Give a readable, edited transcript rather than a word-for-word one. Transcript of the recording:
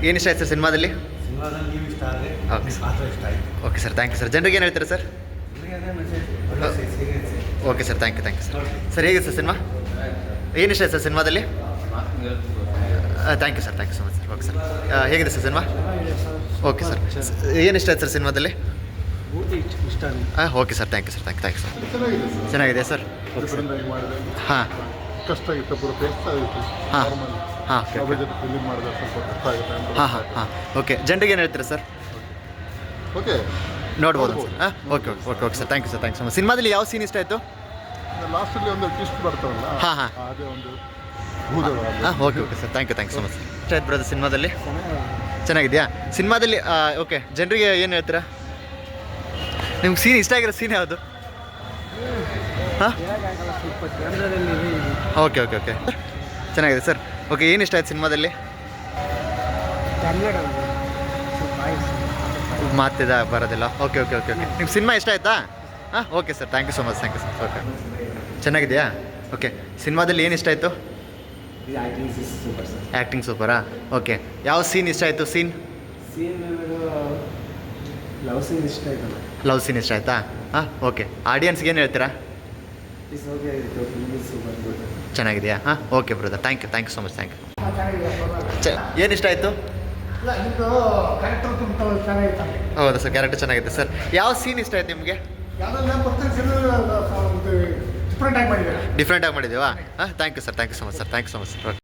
ಏನು ಇಷ್ಟ ಆಯ್ತು ಸರ್ ಸಿನಿಮಾದಲ್ಲಿ? ಸಿನಿಮಾದಲ್ಲಿ ನೀವು ಇಷ್ಟ ಆದರೆ ಓಕೆ ಸರ್. ಪಾತ್ರ ಇಷ್ಟ ಆಯಿತು. Okay sir, thank you sir. ಜನರಿಗೆ ಏನು ಹೇಳ್ತೀರಾ sir? Serious okay sir, thank you sir. Sir ಹೇಗಿದೆ ಸರ್ ಸಿನಿಮಾ? ಏನು ಇಷ್ಟ ಆಯ್ತು ಸರ್ ಸಿನಿಮಾದಲ್ಲಿ? Thank you sir, thank you so much sir. Okay sir, ಹೇಗಿದೆ ಸರ್ ಸಿನಿಮಾ? ಓಕೆ ಸರ್, ಏನು ಇಷ್ಟ ಆಯ್ತು ಸರ್ ಸಿನಿಮಾದಲ್ಲಿ? ಇಷ್ಟ okay sir, thank you sir, thank you sir. ಚೆನ್ನಾಗಿದೆ ಸರ್. ಹಾಂ ಕಷ್ಟ ಆಗಿತ್ತು, ಪೂರ ಬೇಸ್ತ ಆಗಿತ್ತು. ಹಾಂ ನಾರ್ಮಲ್ ಹಾಂ ಓಕೆ ಓಕೆ ಜೊತೆ ಫಿಲಿಮ್ ಮಾಡಿದ್ರೆ ಸ್ವಲ್ಪ ಕಷ್ಟ ಆಗುತ್ತೆ ಅಂತ. ಹಾಂ ಹಾಂ ಹಾಂ ಓಕೆ. ಜನರಿಗೆ ಏನು ಹೇಳ್ತೀರಾ ಸರ್? ಓಕೆ ನೋಡ್ಬೋದು ಸರ್. ಹಾಂ okay okay okay okay sir, thank you sir, thank you so much. ಸಿನಿಮಾದಲ್ಲಿ ಯಾವ ಸೀನ್ ಇಷ್ಟ ಆಯಿತು? ಲಾಸ್ಟಲ್ಲಿ ಒಂದು ಟ್ವಿಸ್ಟ್ ಬರ್ತಾವಲ್ಲ, ಹಾಂ ಹಾಂ ಅದೇ ಒಂದು ಭೂದಳ. ಹಾಂ okay okay sir, thank you so much sir. ಇಷ್ಟ ಆಯ್ತು ಬ್ರದರ್ ಸಿನಿಮಾದಲ್ಲಿ? ಚೆನ್ನಾಗಿದೆಯಾ ಸಿನಿಮಾದಲ್ಲಿ? ಓಕೆ, ಜನರಿಗೆ ಏನು ಹೇಳ್ತೀರಾ? ನಿಮ್ಗೆ ಸೀನ್ ಇಷ್ಟ ಆಗಿರೋ ಸೀನ್ ಯಾವುದು? ಹಾಂ ಓಕೆ ಓಕೆ ಓಕೆ ಚೆನ್ನಾಗಿದೆ ಸರ್. ಓಕೆ, ಏನು ಇಷ್ಟ ಆಯ್ತು ಸಿನಿಮಾದಲ್ಲಿ? ಮಾತಿದ ಬರೋದಿಲ್ಲ. ಓಕೆ ಓಕೆ ಓಕೆ ಓಕೆ ನಿಮ್ಗೆ ಸಿನಿಮಾ ಇಷ್ಟ ಆಯ್ತಾ? ಹಾಂ okay sir, thank you so much, thank you sir. Okay, ಚೆನ್ನಾಗಿದೆಯಾ? ಓಕೆ, ಸಿನಿಮಾದಲ್ಲಿ ಏನು ಇಷ್ಟ ಆಯಿತು? ಆ್ಯಕ್ಟಿಂಗ್ ಸೂಪರಾ? ಓಕೆ, ಯಾವ ಸೀನ್ ಇಷ್ಟ ಆಯಿತು? ಲವ್ ಸೀನ್ ಇಷ್ಟ ಆಯ್ತಲ್ಲ. ಲವ್ ಸೀನ್ ಇಷ್ಟ ಆಯ್ತಾ? ಹಾಂ ಓಕೆ. ಆಡಿಯನ್ಸ್ಗೆ ಏನು ಹೇಳ್ತೀರಾ? ಚೆನ್ನಾಗಿದೆಯಾ? ಹಾಂ okay brother, thank you so much, thank you. ಏನು ಇಷ್ಟ ಆಯಿತು? ಹೌದಾ ಸರ್, ಕ್ಯಾರೆಕ್ಟರ್ ಚೆನ್ನಾಗಿದೆ ಸರ್. ಯಾವ ಸೀನ್ ಇಷ್ಟ ಆಯ್ತು ನಿಮಗೆ? ಡಿಫ್ರೆಂಟಾಗಿ ಮಾಡಿದ್ದೀವಾ? ಹಾಂ thank you sir, thank you so much sir, thank you so much sir.